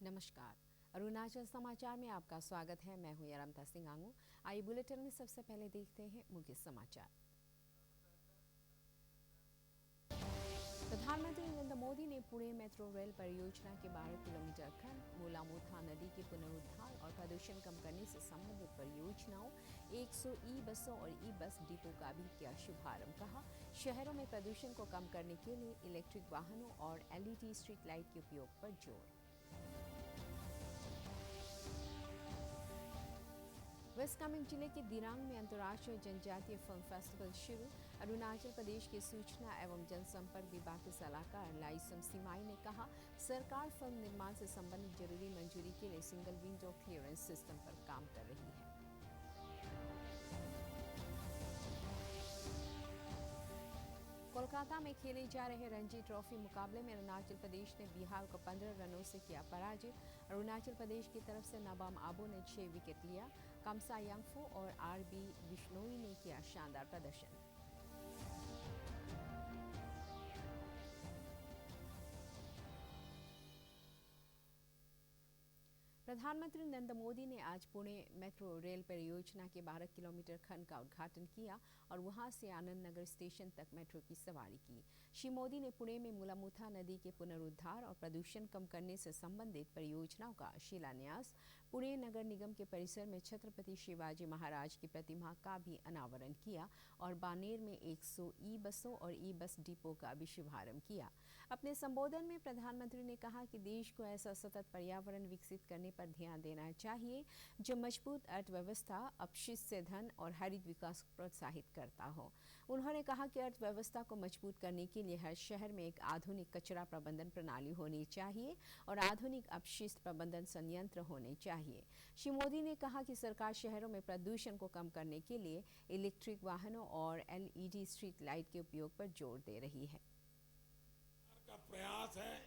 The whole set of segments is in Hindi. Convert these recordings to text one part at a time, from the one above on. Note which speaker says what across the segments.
Speaker 1: नमस्कार। अरुणाचल समाचार में आपका स्वागत है। मैं हूं यरमता सिंह आंगू। आइए बुलेटिन में सबसे पहले देखते हैं मुख्य समाचार। प्रधानमंत्री नरेंद्र मोदी ने पुणे मेट्रो रेल परियोजना के 12 किलोमीटर खंड मूलामोथा नदी के पुनरुद्धार और प्रदूषण कम करने से संबंधित परियोजनाओं 100 ई बसों और ई बस डिपो का भी किया शुभारंभ। कहा, शहरों में प्रदूषण को कम करने के लिए इलेक्ट्रिक वाहनों और एलईडी स्ट्रीट लाइट के उपयोग पर जोर। वेस्ट कामेंग जिले के दिरांग में अंतर्राष्ट्रीय जनजातीय फिल्म फेस्टिवल शुरू। अरुणाचल प्रदेश के सूचना एवं जनसंपर्क विभाग के सलाहकार लाइसम सिमाई ने कहा, सरकार फिल्म निर्माण से संबंधित जरूरी मंजूरी के लिए सिंगल विंडो क्लियरेंस सिस्टम पर काम कर रही है। कोलकाता में खेले जा रहे रणजी ट्रॉफी मुकाबले में अरुणाचल प्रदेश ने बिहार को 15 रनों से किया पराजित। अरुणाचल प्रदेश की तरफ से नबाम आबो ने 6 विकेट लिया। कमसा यांगफो और आरबी बिश्नोई ने किया शानदार प्रदर्शन। प्रधानमंत्री नरेंद्र मोदी ने आज पुणे मेट्रो रेल परियोजना के 12 किलोमीटर खंड का उद्घाटन किया और वहां से आनंद नगर स्टेशन तक मेट्रो की सवारी की। श्री मोदी ने पुणे में मूलामोथा नदी के पुनरुद्धार और प्रदूषण कम करने से संबंधित परियोजनाओं का शिलान्यास, पुणे नगर निगम के परिसर में छत्रपति शिवाजी महाराज की प्रतिमा का भी अनावरण किया और बानेर में 100 ई बसों और ई बस डिपो का भी शुभारंभ किया। अपने संबोधन में प्रधानमंत्री ने कहा कि देश को ऐसा सतत पर्यावरण विकसित करने पर ध्यान देना चाहिए जो मजबूत अर्थव्यवस्था, अपशिष्ट से धन और हरित विकास को प्रोत्साहित करता हो। उन्होंने कहा कि अर्थव्यवस्था को मजबूत करने के लिए हर शहर में एक आधुनिक कचरा प्रबंधन प्रणाली होनी चाहिए और आधुनिक अपशिष्ट प्रबंधन संयंत्र होने चाहिए। श्री मोदी ने कहा कि सरकार शहरों में प्रदूषण को कम करने के लिए इलेक्ट्रिक वाहनों और एलईडी स्ट्रीट लाइट के उपयोग पर जोर दे रही है।
Speaker 2: का प्रयास है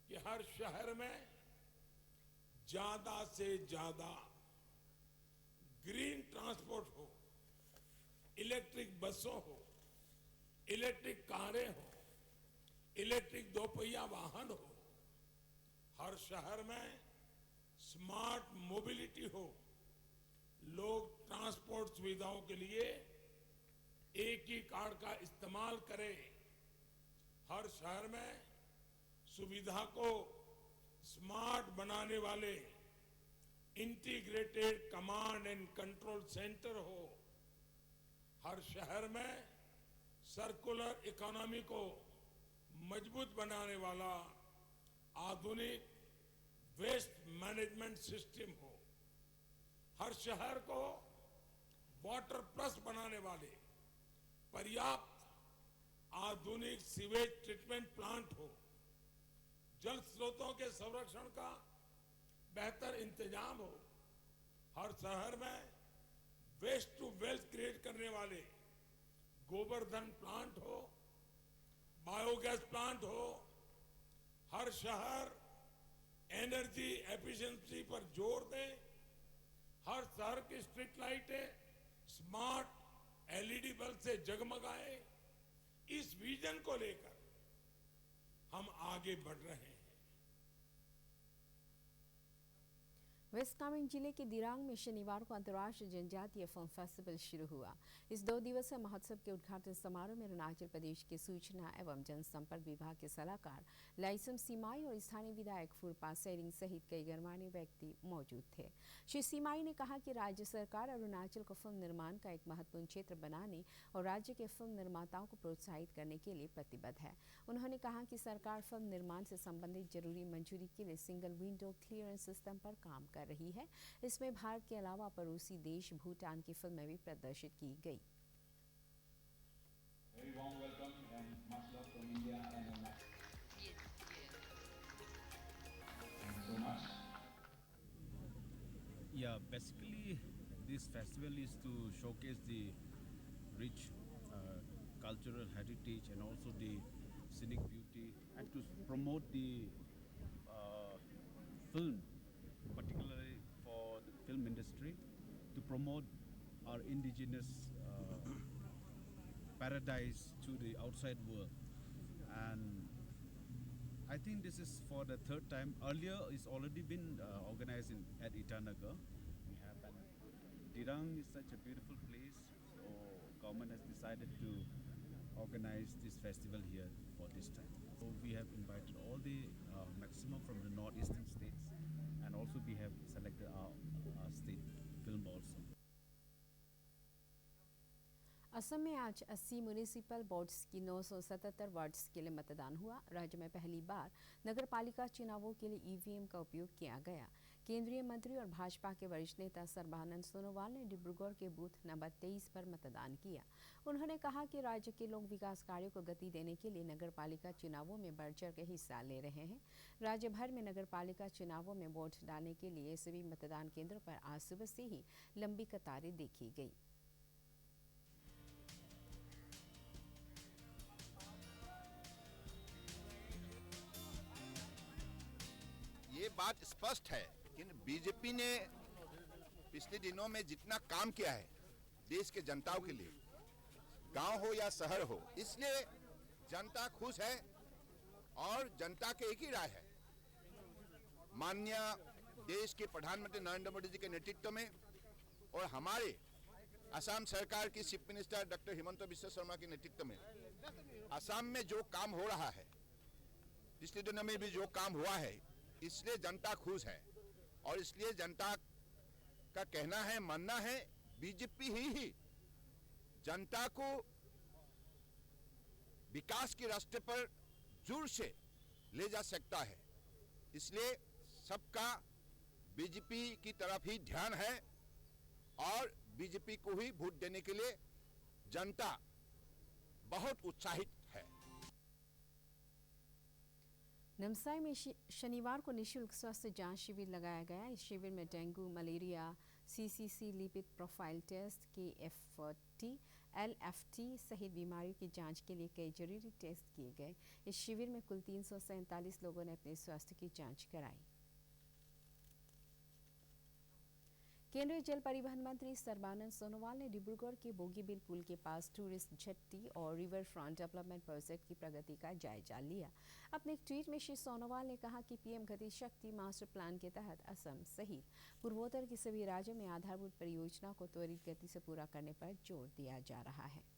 Speaker 2: कि हर शहर में ज्यादा से ज्यादा ग्रीन ट्रांसपोर्ट हो, इलेक्ट्रिक बसों हो, इलेक्ट्रिक कारें हो, इलेक्ट्रिक दोपहिया वाहन हो। हर शहर में स्मार्ट मोबिलिटी हो, लोग ट्रांसपोर्ट सुविधाओं के लिए एक ही कार्ड का इस्तेमाल करें। हर शहर में सुविधा को स्मार्ट बनाने वाले integrated command and control centre हो। हर शहर में सर्कुलर इकोनॉमी को मजबूत बनाने वाला आधुनिक वेस्ट मैनेजमेंट सिस्टम हो। हर शहर को वाटर प्लस बनाने वाले पर्याप्त आधुनिक सीवेज ट्रीटमेंट प्लांट हो। जल स्रोतों के संरक्षण का बेहतर इंतजाम हो। हर शहर में वेस्ट टू वेल्थ क्रिएट करने वाले गोवर्धन प्लांट हो, बायोगैस प्लांट हो। हर शहर एनर्जी एफिशिएंसी पर जोर दे। हर शहर की स्ट्रीट लाइटें स्मार्ट एलईडी बल्ब से जगमगाए। इस विजन को लेकर हम आगे बढ़ रहे हैं।
Speaker 1: वेस्ट कामेंग जिले के दिरांग में शनिवार को अंतर्राष्ट्रीय जनजातीय फिल्म फेस्टिवल शुरू हुआ। इस 2 दिवसीय महोत्सव के उद्घाटन समारोह में अरुणाचल प्रदेश के सूचना एवं जनसंपर्क विभाग के सलाहकार लाइसम सिमाई और स्थानीय विधायक फुरपा सेरिंग सहित कई गणमान्य व्यक्ति मौजूद थे। श्री सिमाई ने कहा कि राज्य सरकार अरुणाचल को फिल्म निर्माण का एक महत्वपूर्ण क्षेत्र बनाने और राज्य के फिल्म निर्माताओं को प्रोत्साहित करने के लिए प्रतिबद्ध है। उन्होंने कहा कि सरकार फिल्म निर्माण से संबंधित जरूरी मंजूरी के लिए सिंगल विंडो क्लियरेंस सिस्टम पर काम कर रही है। इसमें भारत के अलावा पड़ोसी देश भूटान की फिल्में भी प्रदर्शित की गई।
Speaker 3: Very warm welcome and much love from India and Arunachal. Thank you so much.
Speaker 4: Yeah, basically this festival is to showcase the rich cultural heritage and also the scenic beauty and to promote the film, particularly for the film industry, to promote our indigenous paradise to the outside world. And I think this is for the third time. Earlier, it's already been organized at Itanagar. We have Dirang is such a beautiful place, so government has decided to organize this festival here for this time. So we have invited all the maximum from the northeastern states, and also we have selected our state film also.
Speaker 1: Assam में आज 80 म्यूनिसिपल बोर्ड्स की 977 वार्ड्स के लिए मतदान हुआ। राज्य में पहली बार नगर पालिका चुनावों के लिए ईवीएम का उपयोग किया गया। केंद्रीय मंत्री और भाजपा के वरिष्ठ नेता सर्बानंद सोनोवाल ने डिब्रूगढ़ के बूथ नंबर 23 पर मतदान किया। उन्होंने कहा कि राज्य के लोग विकास कार्यों को गति देने के लिए नगर पालिका चुनावों में बढ़ चढ़ के हिस्सा ले रहे हैं। राज्य भर में नगर पालिका चुनावों में वोट डालने के लिए सभी मतदान केंद्रों पर आज सुबह से ही लंबी कतारें देखी गई।
Speaker 5: ये बात स्पष्ट है कि बीजेपी ने पिछले दिनों में जितना काम किया है देश के जनताओं के लिए, गांव हो या शहर हो, इसलिए जनता खुश है और जनता के एक ही राय है। माननीय देश के प्रधानमंत्री नरेंद्र मोदी जी के नेतृत्व में और हमारे असम सरकार की chief minister doctor Himanta Biswa Sharma के नेतृत्व में असम में जो काम हो रहा है, पिछले दिनों में भी जो काम हुआ है, इसलिए जनता खुश है और इसलिए जनता का कहना है, मानना है, बीजेपी ही जनता को विकास के रास्ते पर जोर से ले जा सकता है। इसलिए सबका बीजेपी की तरफ ही ध्यान है और बीजेपी को ही वोट देने के लिए जनता बहुत उत्साहित है।
Speaker 1: नमसाई में शनिवार को निःशुल्क स्वास्थ्य जांच शिविर लगाया गया। इस शिविर में dengue, malaria, CCC, lipid profile test, KFT, LFT सहित बीमारियों की जांच के लिए कई जरूरी टेस्ट किए गए। इस शिविर में कुल 347 लोगों ने अपने स्वास्थ्य की जांच कराई। केंद्रीय जल परिवहन मंत्री सर्बानंद सोनोवाल ने डिब्रूगढ़ के बोगीबिल पुल के पास टूरिस्ट जेट्टी और रिवर फ्रंट डेवलपमेंट प्रोजेक्ट की प्रगति का जायजा लिया। अपने एक ट्वीट में श्री सोनोवाल ने कहा कि पीएम गति शक्ति मास्टर प्लान के तहत असम सहित पूर्वोत्तर के सभी राज्यों में आधारभूत परियोजनाओं को त्वरित गति से पूरा करने पर जोर दिया जा रहा है।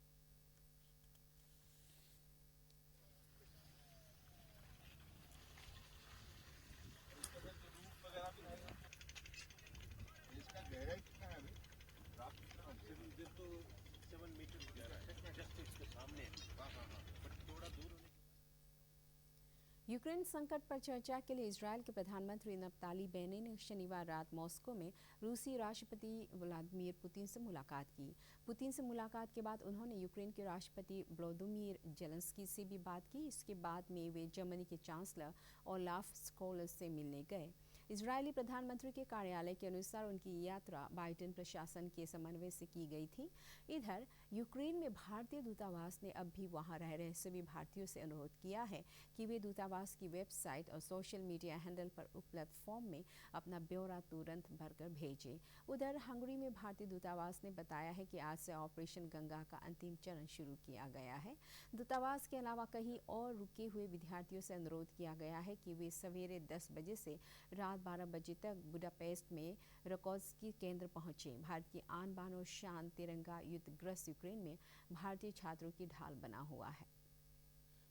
Speaker 1: यूक्रेन संकट पर चर्चा के लिए इजरायल के प्रधानमंत्री नफ्ताली बेनेट ने शनिवार रात मॉस्को में रूसी राष्ट्रपति व्लादिमीर पुतिन से मुलाकात की। पुतिन से मुलाकात के बाद उन्होंने यूक्रेन के राष्ट्रपति व्लोदिमीर जेलेंस्की से भी बात की। इसके बाद में वे जर्मनी के चांसलर ओलाफ स्कोल्स से मिलने गए। इजरायली प्रधानमंत्री के कार्यालय के अनुसार उनकी यात्रा बाइडेन प्रशासन के समन्वय से की गई थी। इधर यूक्रेन में भारतीय दूतावास ने अब भी वहां रह रहे सभी भारतीयों से अनुरोध किया है कि वे दूतावास की वेबसाइट और सोशल मीडिया हैंडल पर उपलब्ध फॉर्म में अपना ब्यौरा तुरंत भरकर भेजें। उधर हंगरी में भारतीय दूतावास ने बताया है कि आज से ऑपरेशन गंगा का अंतिम चरण शुरू किया गया है। दूतावास के अलावा कहीं और रुके हुए विद्यार्थियों से अनुरोध किया गया है कि वे सवेरे 10 बजे से रात 12 बजे तक बुडापेस्ट में रकोत्स्की केंद्र पहुंचे। भारत की आन बान और शान तिरंगा युद्धग्रस्त यूक्रेन में भारतीय छात्रों की ढाल बना हुआ है।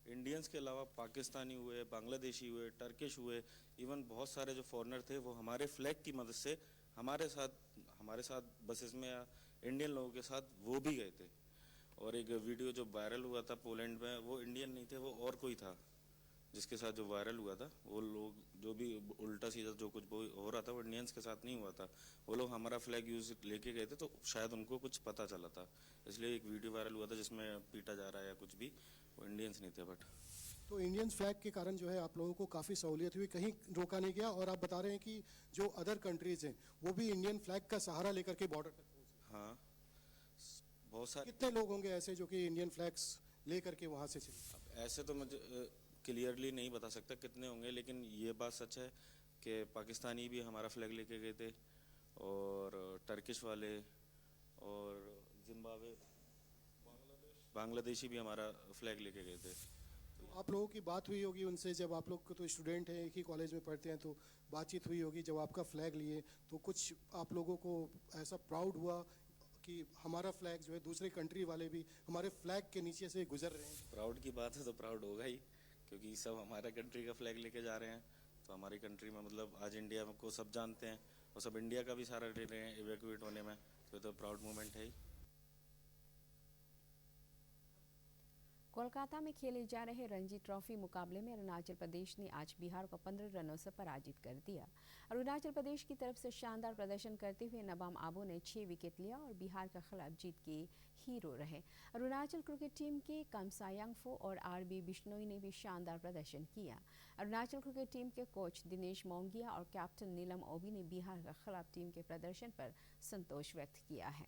Speaker 6: इंडियंस के अलावा पाकिस्तानी हुए, बांग्लादेशी हुए, टर्किश हुए, इवन बहुत सारे जो फॉरेनर थे वो हमारे फ्लैग की मदद से हमारे साथ बसेस में या इंडियन लोगों के साथ वो भी गए थे। और एक वीडियो जो वायरल हुआ था पोलैंड में, वो इंडियन नहीं थे, वो और कोई था जिसके साथ जो वायरल हुआ था। वो लोग जो भी उल्टा सीधा जो कुछ हो रहा था वो इंडियंस के साथ नहीं हुआ था। वो लोग हमारा फ्लैग यूज लेके गए थे, तो शायद उनको कुछ पता चला था, इसलिए एक वीडियो वायरल हुआ था जिसमें पीटा जा रहा है या कुछ भी, वो इंडियंस नहीं थे। बट
Speaker 7: तो इंडियन फ्लैग के कारण जो है आप लोगों को काफ़ी सहूलियत हुई, कहीं रोका नहीं गया। और आप बता रहे हैं कि जो अदर कंट्रीज हैं वो भी इंडियन फ्लैग का सहारा लेकर के बॉर्डर तक पहुंचे।
Speaker 6: हाँ, बहुत सारे।
Speaker 7: कितने लोग होंगे ऐसे जो कि इंडियन फ्लैग्स लेकर के वहाँ से चले?
Speaker 6: ऐसे तो मुझे क्लियरली नहीं बता सकता कितने होंगे, लेकिन ये बात सच है कि पाकिस्तानी भी हमारा फ्लैग लेके गए थे और टर्किश वाले और जिम्बाब्वे, बांग्लादेशी भी हमारा फ्लैग लेके गए थे।
Speaker 7: आप लोगों की बात हुई होगी उनसे, जब आप लोग तो स्टूडेंट हैं, एक ही कॉलेज में पढ़ते हैं, तो बातचीत हुई होगी जब आपका फ्लैग लिए, तो कुछ आप लोगों को ऐसा प्राउड हुआ कि हमारा फ्लैग जो है दूसरे कंट्री वाले भी हमारे फ्लैग के नीचे से गुजर रहे हैं?
Speaker 6: प्राउड की बात है तो प्राउड होगा ही, क्योंकि सब हमारे कंट्री का फ्लैग लेके जा रहे हैं। तो हमारी कंट्री में मतलब आज इंडिया को सब जानते हैं और सब इंडिया का भी सहारा ले रहे हैं इवैक्यूएट होने में, तो प्राउड मोमेंट है ही।
Speaker 1: कोलकाता में खेले जा रहे रणजी ट्रॉफी मुकाबले में अरुणाचल प्रदेश ने आज बिहार को 15 रनों से पराजित कर दिया। अरुणाचल प्रदेश की तरफ से शानदार प्रदर्शन करते हुए नबाम आबो ने 6 विकेट लिया और बिहार के खिलाफ जीत के हीरो रहे। अरुणाचल क्रिकेट टीम के कमसा यांगफो और आरबी बिश्नोई ने भी शानदार प्रदर्शन किया। अरुणाचल क्रिकेट टीम के कोच दिनेश मोंगिया और कैप्टन नीलम ओबी ने बिहार के खिलाफ टीम के प्रदर्शन पर संतोष व्यक्त किया है।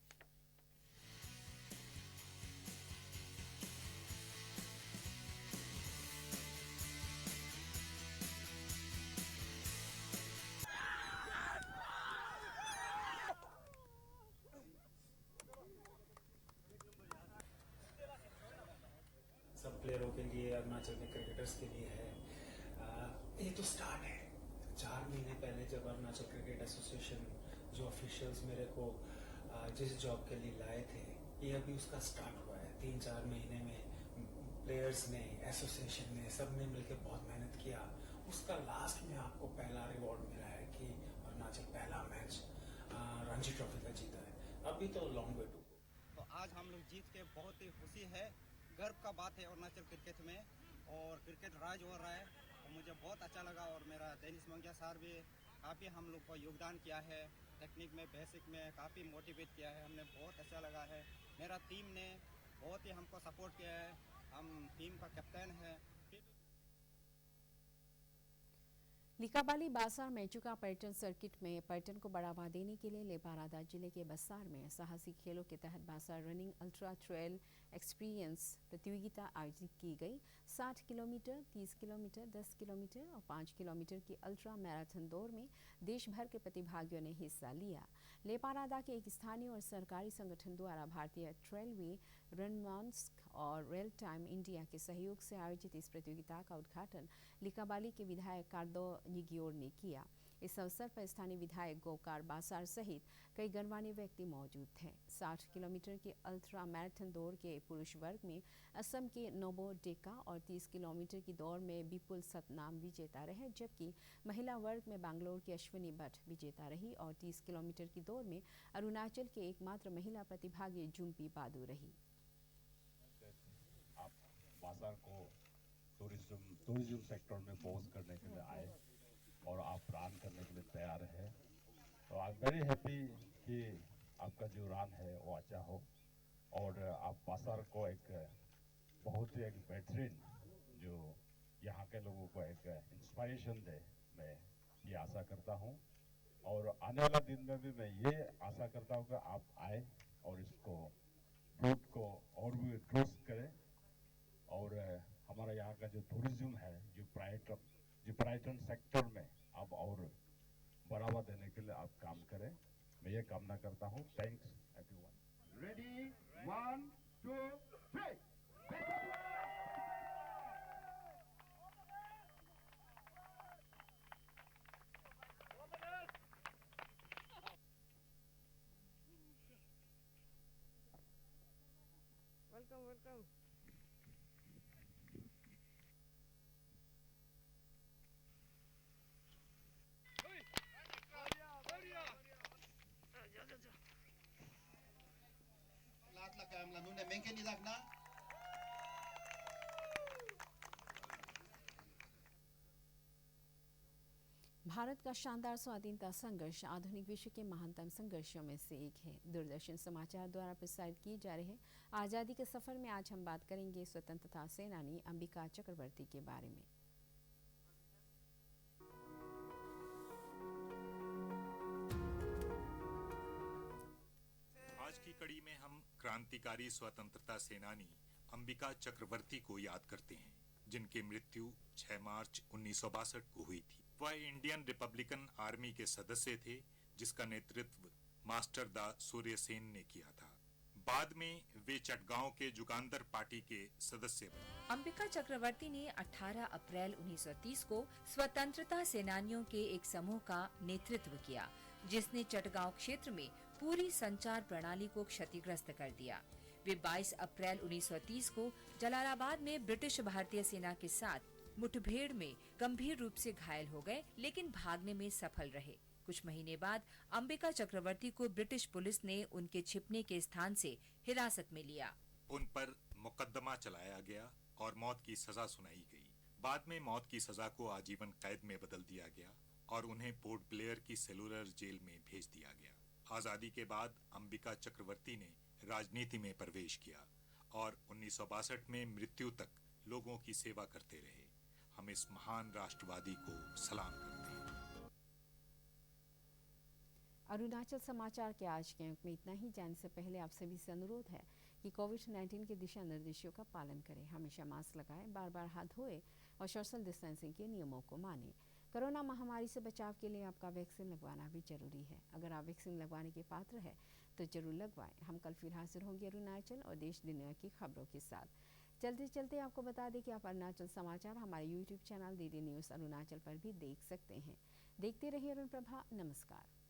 Speaker 8: सब प्लेयरों के लिए, अरुणाचल के क्रिकेटर्स के लिए है। ये तो स्टार्ट है। 4 महीने पहले जब अरुणाचल क्रिकेट एसोसिएशन जो ऑफिशियल्स मेरे को जिस जॉब के लिए लाए थे, ये अभी उसका स्टार्ट हुआ है। 3-4 महीने में प्लेयर्स ने, एसोसिएशन ने, सब ने मिलकर बहुत मेहनत किया। उसका लास्ट में आपको पहला रिवॉर्ड मिला है कि अरुणाचल पहला मैच रणजी ट्रॉफी का जीता है। अभी तो लॉन्ग वे टू।
Speaker 9: तो आज हम लोग जीत के बहुत ही खुशी है, गर्व का बात है अरुणाचल क्रिकेट में, और क्रिकेट राज हो रहा है। और मुझे बहुत अच्छा लगा, और मेरा दिनेश मोंगिया सर भी काफ़ी हम लोग को योगदान किया है, टेक्निक में, बेसिक में काफ़ी मोटिवेट किया है, हमने बहुत अच्छा लगा है। मेरा टीम ने बहुत ही हमको सपोर्ट किया है, हम टीम का कैप्टन है।
Speaker 1: लिकाबाली बाजार मेचुका पर्यटन सर्किट में पर्यटन को बढ़ावा देने के लिए लेपारादा जिले के बसार में साहसी खेलों के तहत बाजार रनिंग अल्ट्रा ट्रेल एक्सपीरियंस प्रतियोगिता आयोजित की गई। 60 किलोमीटर, 30 किलोमीटर, 10 किलोमीटर और 5 किलोमीटर की अल्ट्रा मैराथन दौड़ में देश भर के प्रतिभागियों ने हिस्सा लिया। लेपारादा के एक स्थानीय और सरकारी संगठन द्वारा भारतीय ट्रेलवे रनमांस्क और रेल टाइम इंडिया के सहयोग से आयोजित इस प्रतियोगिता का उद्घाटन लिकाबाली के विधायक कार्दो निगियोर ने किया। इस अवसर पर स्थानीय विधायक गोकार बासार सहित कई गणमान्य व्यक्ति मौजूद थे। 60 किलोमीटर की अल्ट्रा मैराथन दौड़ के पुरुष वर्ग में असम के नोबो डेका और 30 किलोमीटर की दौड़ में विपुल सतनाम विजेता रहे, जबकि महिला वर्ग में बैंगलोर की अश्विनी भट्ट विजेता रही और 30 किलोमीटर की दौड़ में अरुणाचल के एकमात्र महिला प्रतिभागी जुम्पी बादू रही।
Speaker 10: आप बाजार को टूरिज्म सेक्टर में पोस्ट करने के लिए आए और आप रन करने के लिए तैयार है, तो आई एम वेरी हैप्पी कि आपका जो रन है वो अच्छा हो और आप बाजार को एक बहुत ही एक बेहतरीन जो यहाँ के लोगों को एक इंस्पिरेशन दे, मैं ये आशा करता हूँ। और आने वाला दिन में भी मैं ये आशा करता हूँ कि आप आए और इसको रूट को और भी ग्रोथ करें और हमारा यहाँ का जो टूरिज्म है, जो पर्यटन सेक्टर में आप और बढ़ावा देने के लिए आप काम करें, मैं ये कामना करता हूँ। Thanks everyone.
Speaker 5: Ready 1 2 3
Speaker 11: welcome.
Speaker 1: Bharat का शानदार स्वाधीनता संघर्ष आधुनिक विश्व के महानतम संघर्षों में से एक है। दूरदर्शन समाचार द्वारा प्रसारित किए जा रहे आज़ादी के सफर में आज हम बात करेंगे स्वतंत्रता सेनानी अंबिका चक्रवर्ती के बारे में।
Speaker 12: आज की कड़ी में हम क्रांतिकारी स्वतंत्रता सेनानी अंबिका चक्रवर्ती को याद करते हैं, जिनकी मृत्यु 6 मार्च 1962 को हुई थी। वह इंडियन रिपब्लिकन आर्मी के सदस्य थे, जिसका नेतृत्व मास्टर दा सूर्य सेन ने किया था। बाद में वे चटगांव के जुगांदर पार्टी के सदस्य बने।
Speaker 11: अंबिका चक्रवर्ती ने 18 अप्रैल 1930 को स्वतंत्रता सेनानियों के एक समूह का नेतृत्व किया, जिसने चटगांव क्षेत्र में पूरी संचार प्रणाली को क्षतिग्रस्त कर दिया। वे 22 अप्रैल 1930 को जलालाबाद में ब्रिटिश भारतीय सेना के साथ मुठभेड़ में गंभीर रूप से घायल हो गए, लेकिन भागने में सफल रहे। कुछ महीने बाद अंबिका चक्रवर्ती को ब्रिटिश पुलिस ने उनके छिपने के स्थान से हिरासत में लिया।
Speaker 12: उन पर मुकदमा चलाया गया और मौत की सजा सुनाई गई। बाद में मौत की सजा को आजीवन कैद में बदल दिया गया और उन्हें पोर्ट ब्लेयर की सेलुलर जेल में भेज दिया गया। आजादी के बाद अंबिका चक्रवर्ती ने राजनीति में प्रवेश किया और 1962 में मृत्यु तक लोगों की सेवा करते रहे। हम इस महान राष्ट्रवादी को सलाम करते हैं।
Speaker 1: अरुणाचल समाचार के आज के अंक में इतना ही। जाने से पहले आप सभी से अनुरोध है कि कोविड-19 के दिशा निर्देशों का पालन करें, हमेशा मास्क लगाएं, बार बार हाथ धोएं और सोशल डिस्टेंसिंग के नियमों को मानें। कोरोना महामारी से बचाव के लिए आपका वैक्सीन लगवाना भी जरूरी है। अगर आप वैक्सीन लगवाने के पात्र हैं तो जरूर लगवाएं। हम कल फिर हाजिर होंगे अरुणाचल और देश दुनिया की खबरों के साथ। चलते चलते आपको बता दें कि आप अरुणाचल समाचार हमारे YouTube channel DD news Arunachal पर भी देख सकते हैं। देखते रहिए अरुण प्रभा। नमस्कार।